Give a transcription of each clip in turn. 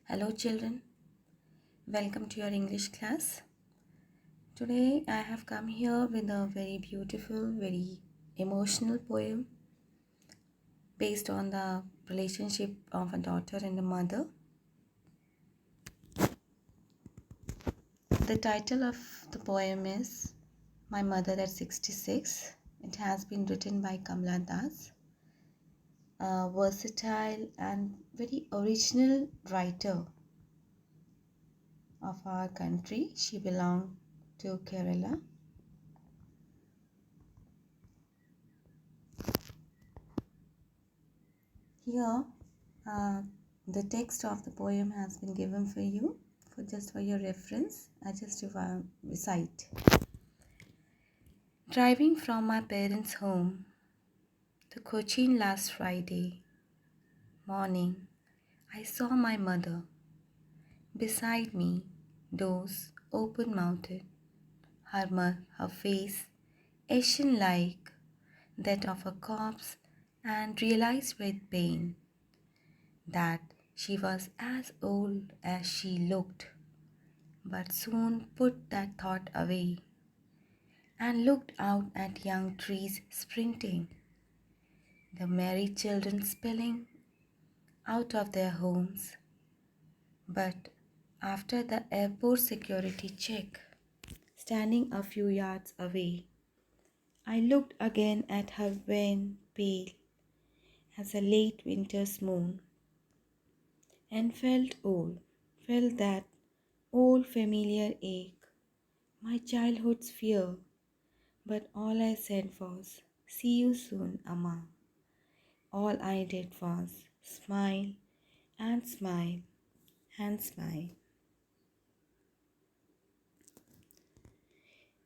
Hello, children. Welcome to your English class. Today, I have come here with a very beautiful, very emotional poem based on the relationship of a daughter and a mother. The title of the poem is My Mother at 66. It has been written by Kamala, a versatile and very original writer of our country. She belonged to Kerala. Here, the text of the poem has been given for you, for your reference. I just recite. Driving from my parents' home to Cochin last Friday morning, I saw my mother beside me, doors open-mouthed, her face ashen like that of a corpse, and realized with pain that she was as old as she looked, but soon put that thought away and looked out at young trees sprinting, the merry children spilling out of their homes. But after the airport security check, standing a few yards away, I looked again at her wan, pale as a late winter's moon, and felt that old familiar ache, my childhood's fear. But all I said was, "See you soon, Amma." All I did was smile and smile and smile.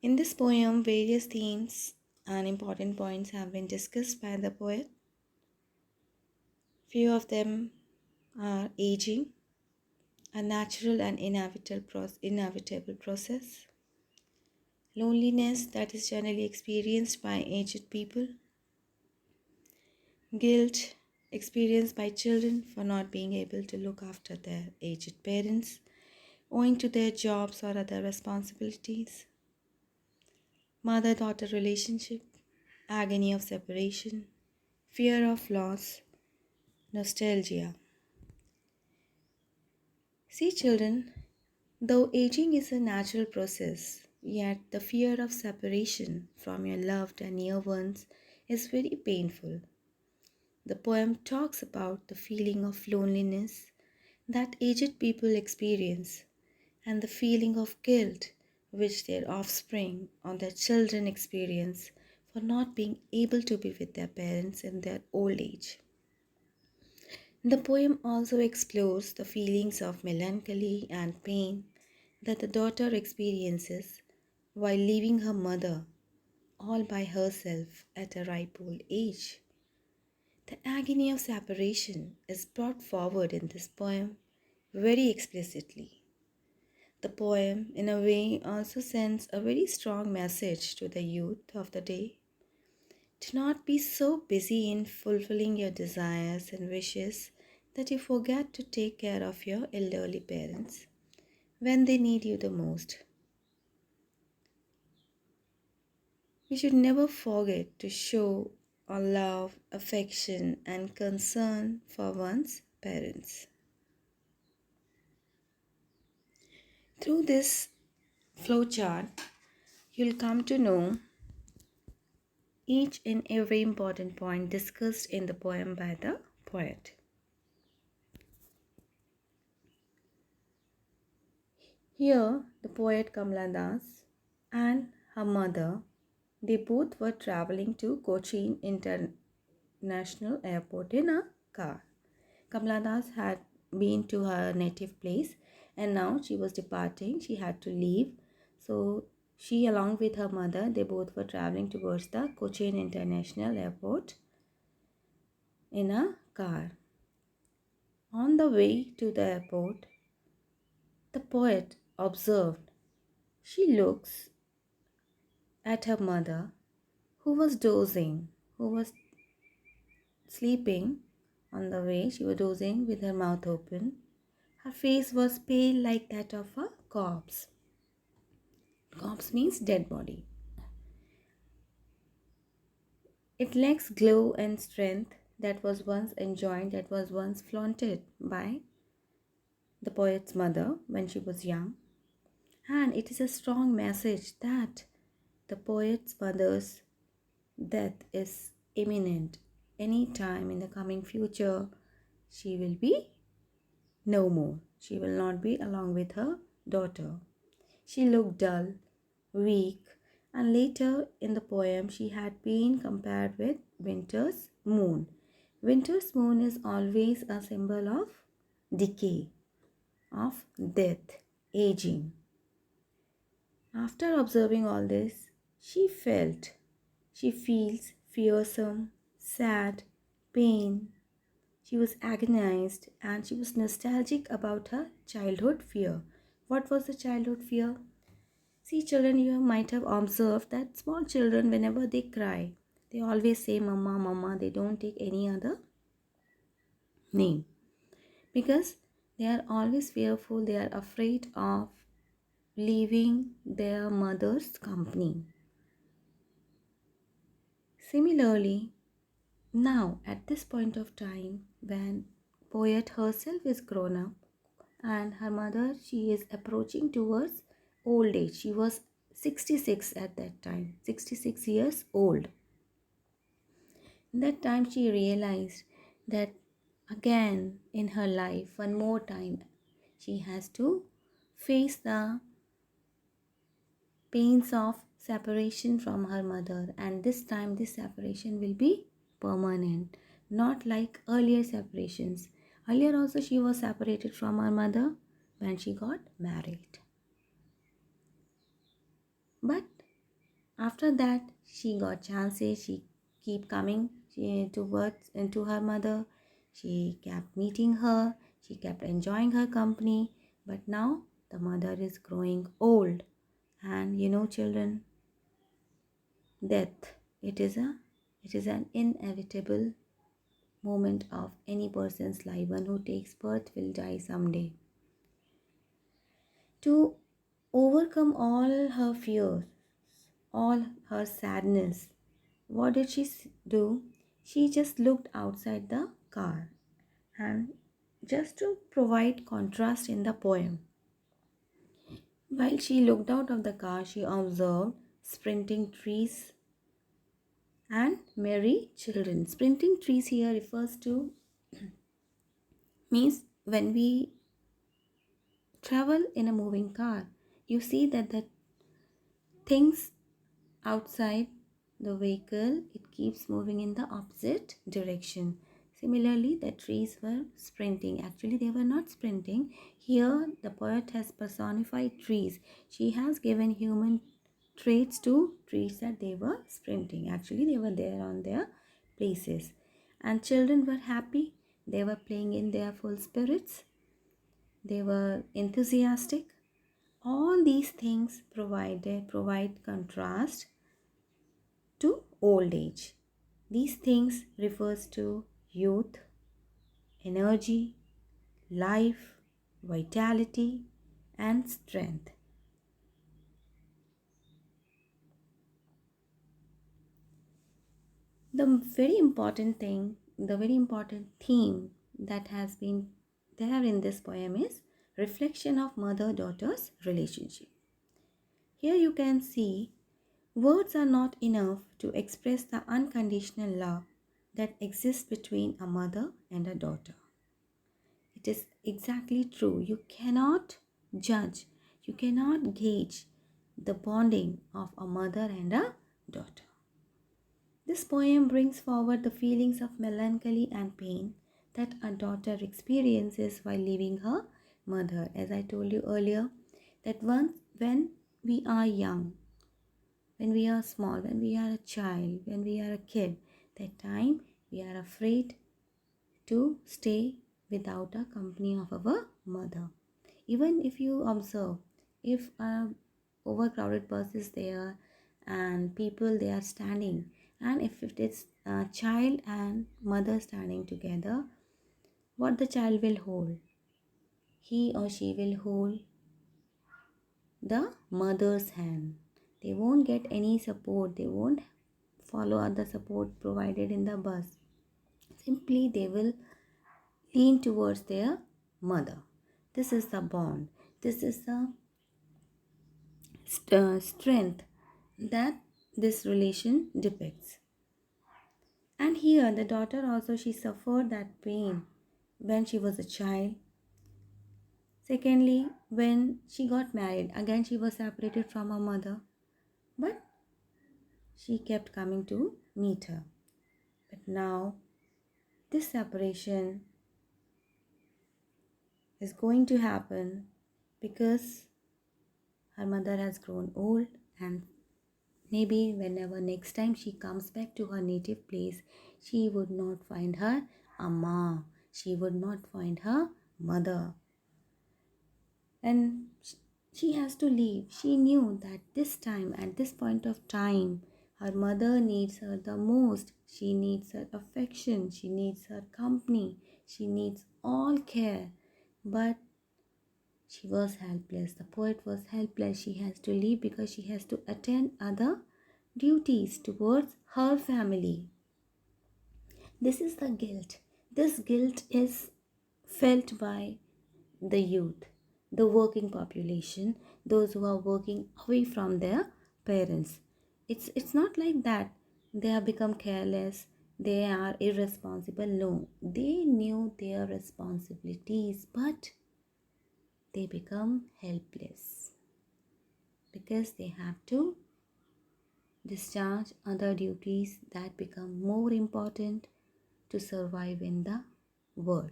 In this poem, various themes and important points have been discussed by the poet. Few of them are aging, a natural and inevitable process, loneliness that is generally experienced by aged people, guilt experienced by children for not being able to look after their aged parents owing to their jobs or other responsibilities, mother-daughter relationship, agony of separation, fear of loss, nostalgia. See, children, though aging is a natural process, yet the fear of separation from your loved and near ones is very painful. The poem talks about the feeling of loneliness that aged people experience and the feeling of guilt which their offspring or their children experience for not being able to be with their parents in their old age. The poem also explores the feelings of melancholy and pain that the daughter experiences while leaving her mother all by herself at a ripe old age. The agony of separation is brought forward in this poem very explicitly. The poem, in a way, also sends a very strong message to the youth of the day. Do not be so busy in fulfilling your desires and wishes that you forget to take care of your elderly parents when they need you the most. We should never forget to show our love, affection, and concern for one's parents. Through this flowchart, you'll come to know each and every important point discussed in the poem by the poet. Here, the poet Kamala and her mother, they both were traveling to Cochin International Airport in a car. Kamala had been to her native place and now she was departing. She had to leave. So she, along with her mother, they both were traveling towards the Cochin International Airport in a car. On the way to the airport, the poet observed she looks at her mother, who was dozing, who was sleeping on the way. She was dozing with her mouth open, Her face was pale like that of a corpse. Corpse means dead body. It lacks glow and strength that was once enjoyed, that was once flaunted by the poet's mother when she was young. And it is a strong message that the poet's mother's death is imminent. Any time in the coming future, she will be no more. She will not be along with her daughter. She looked dull, weak, and later in the poem she had been compared with winter's moon. Winter's moon is always a symbol of decay, of death, aging. After observing all this, she feels fearsome, sad, pain. She was agonized and she was nostalgic about her childhood fear. What was the childhood fear? See, children, you might have observed that small children, whenever they cry, they always say mama, mama. They don't take any other name because they are always fearful, they are afraid of leaving their mother's company. Similarly, now at this point of time, when poet herself is grown up and her mother, she is approaching towards old age. She was 66 at that time, 66 years old. That time she realized that again in her life, one more time, she has to face the pains of separation from her mother, and this time this separation will be permanent, not like earlier separations. Earlier also she was separated from her mother when she got married. But after that, she got chances. She keep coming towards into her mother. She kept meeting her. She kept enjoying her company. But now the mother is growing old, and children, death. It is an inevitable moment of any person's life. One who takes birth will die someday. To overcome all her fears, all her sadness, what did she do? She just looked outside the car, and just to provide contrast in the poem. While she looked out of the car, she observed sprinting trees and merry children. Sprinting trees here refers to means when we travel in a moving car, you see that the things outside the vehicle, it keeps moving in the opposite direction. Similarly, the trees were sprinting. Actually, they were not sprinting. Here the poet has personified trees. She has given human traits to trees that they were sprinting. Actually, they were there on their places, and children were happy. They were playing in their full spirits. They were enthusiastic. All these things provide contrast to old age. These things refers to youth, energy, life, vitality, and strength. The very important theme that has been there in this poem is reflection of mother-daughter's relationship. Here you can see words are not enough to express the unconditional love that exists between a mother and a daughter. It is exactly true. You cannot judge, you cannot gauge the bonding of a mother and a daughter. This poem brings forward the feelings of melancholy and pain that a daughter experiences while leaving her mother. As I told you earlier, that once when we are young, when we are small, when we are a child, when we are a kid, that time we are afraid to stay without a company of our mother. Even if you observe, if a overcrowded bus is there and people they are standing, and if it is a child and mother standing together, what the child will hold? he or she will hold the mother's hand. They won't get any support, they won't follow other support provided in the bus. Simply they will lean towards their mother. This is the bond. This is the strength that this relation depicts. And here the daughter also, she suffered that pain when she was a child. Secondly, when she got married, again she was separated from her mother, but she kept coming to meet her. But now this separation is going to happen because her mother has grown old, and maybe whenever next time she comes back to her native place, she would not find her Amma. She would not find her mother. And she has to leave. She knew that this time, at this point of time, her mother needs her the most. She needs her affection. She needs her company. She needs all care. But she was helpless. The poet was helpless. She has to leave because she has to attend other duties towards her family. This is the guilt. This guilt is felt by the youth, the working population, those who are working away from their parents. It's not like that they have become careless, they are irresponsible. No, they knew their responsibilities, but they become helpless because they have to discharge other duties that become more important to survive in the world.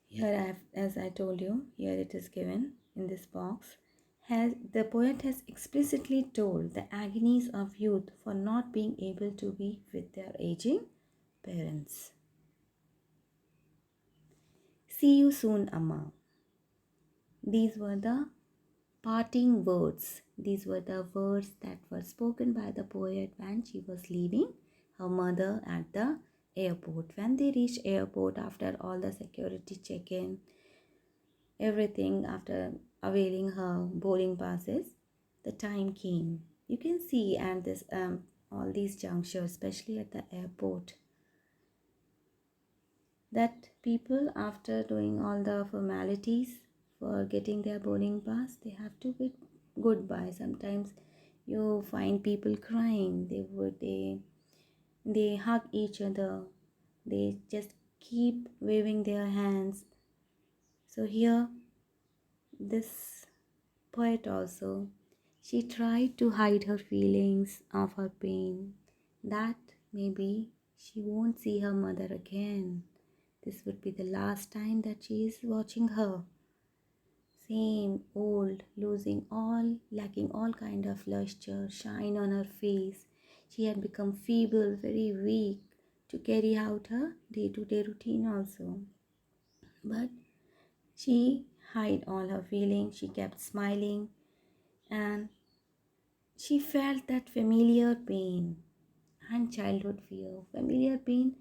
Here, as I told you, here it is given in this box. The poet has explicitly told the agonies of youth for not being able to be with their aging parents. See you soon, Amma. These were the parting words. These were the words that were spoken by the poet when she was leaving her mother at the airport. When they reached airport after all the security check-in, everything, after availing her boarding passes, the time came. You can see, and this all these junctures, especially at the airport, that people, after doing all the formalities for getting their boarding pass, they have to bid goodbye. Sometimes you find people crying. They hug each other. They just keep waving their hands. So here, this poet also, she tried to hide her feelings of her pain, that maybe she won't see her mother again. This would be the last time that she is watching her. Same old, lacking all kind of luster, shine on her face. She had become feeble, very weak to carry out her day-to-day routine also. But she hid all her feelings. She kept smiling, and she felt that familiar pain and childhood fear. Familiar pain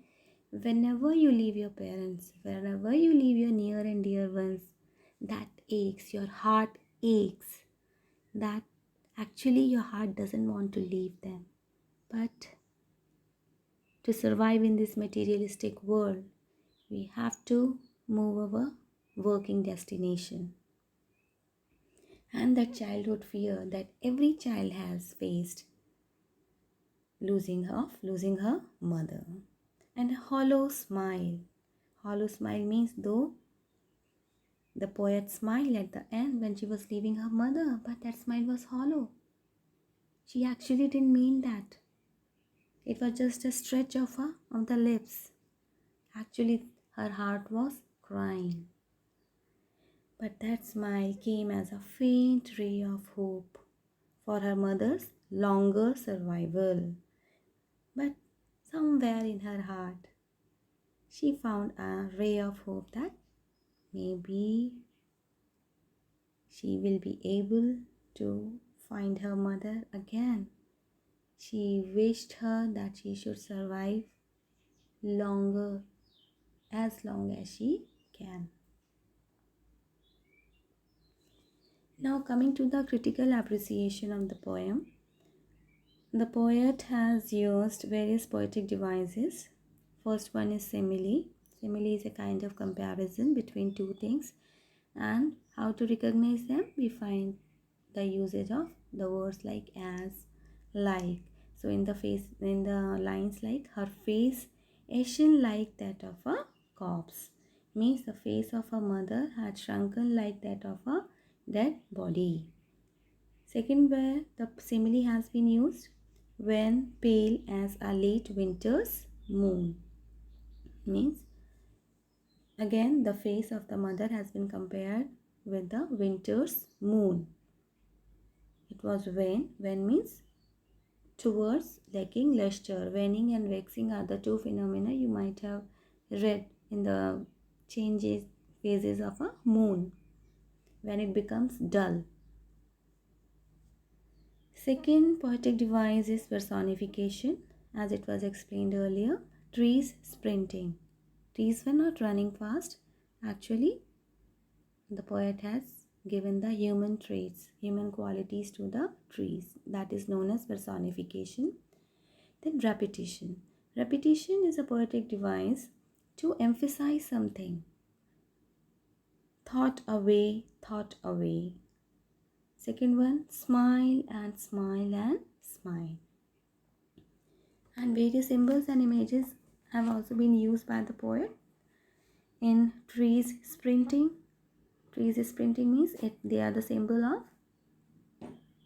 whenever you leave your parents, whenever you leave your near and dear ones, that aches, your heart aches. That actually your heart doesn't want to leave them. But to survive in this materialistic world, we have to move our working destination. And that childhood fear that every child has faced, losing her mother. And a hollow smile. Hollow smile means though the poet smiled at the end when she was leaving her mother, but that smile was hollow. She actually didn't mean that. It was just a stretch of the lips. Actually, her heart was crying. But that smile came as a faint ray of hope for her mother's longer survival. But somewhere in her heart, she found a ray of hope that maybe she will be able to find her mother again. She wished her that she should survive longer as long as she can. Now, coming to the critical appreciation of the poem, the poet has used various poetic devices. First one is simile. Simile is a kind of comparison between two things, and how to recognize them? We find the usage of the words like as, like. So in the lines like her face ashen like that of a corpse, means the face of a mother had shrunken like that of a dead body. Second, where the simile has been used, when pale as a late winter's moon, means again the face of the mother has been compared with the winter's moon. It was when means towards lacking luster. Waning and waxing are the two phenomena you might have read in the changes phases of a moon, when it becomes dull. Second poetic device is personification, as it was explained earlier. Trees sprinting. Trees were not running fast. Actually, the poet has given the human traits, human qualities to the trees. That is known as personification. Then repetition. Repetition is a poetic device to emphasize something. Thought away, thought away. Second one, smile and smile and smile. And various symbols and images have also been used by the poet. In trees sprinting, trees sprinting means they are the symbol of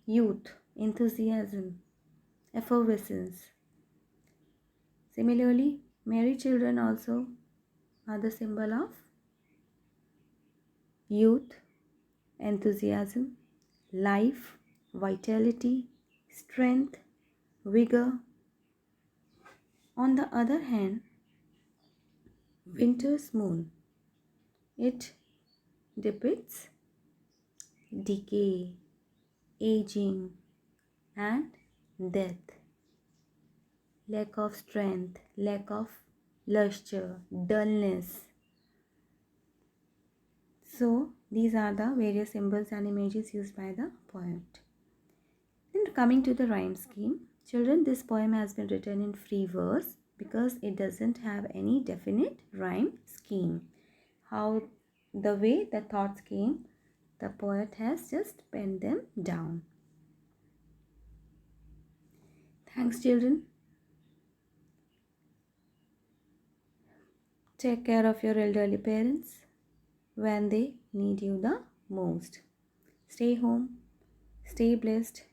youth, enthusiasm, effervescence. Similarly, merry children also are the symbol of youth, enthusiasm, life, vitality, strength, vigor. On the other hand, winter's moon, it depicts decay, aging, and death, lack of strength, lack of luster, dullness. So, these are the various symbols and images used by the poet. Then, coming to the rhyme scheme, children, this poem has been written in free verse because it doesn't have any definite rhyme scheme. How the way the thoughts came, the poet has just penned them down. Thanks, children. Take care of your elderly parents when they need you the most. Stay home, stay blessed,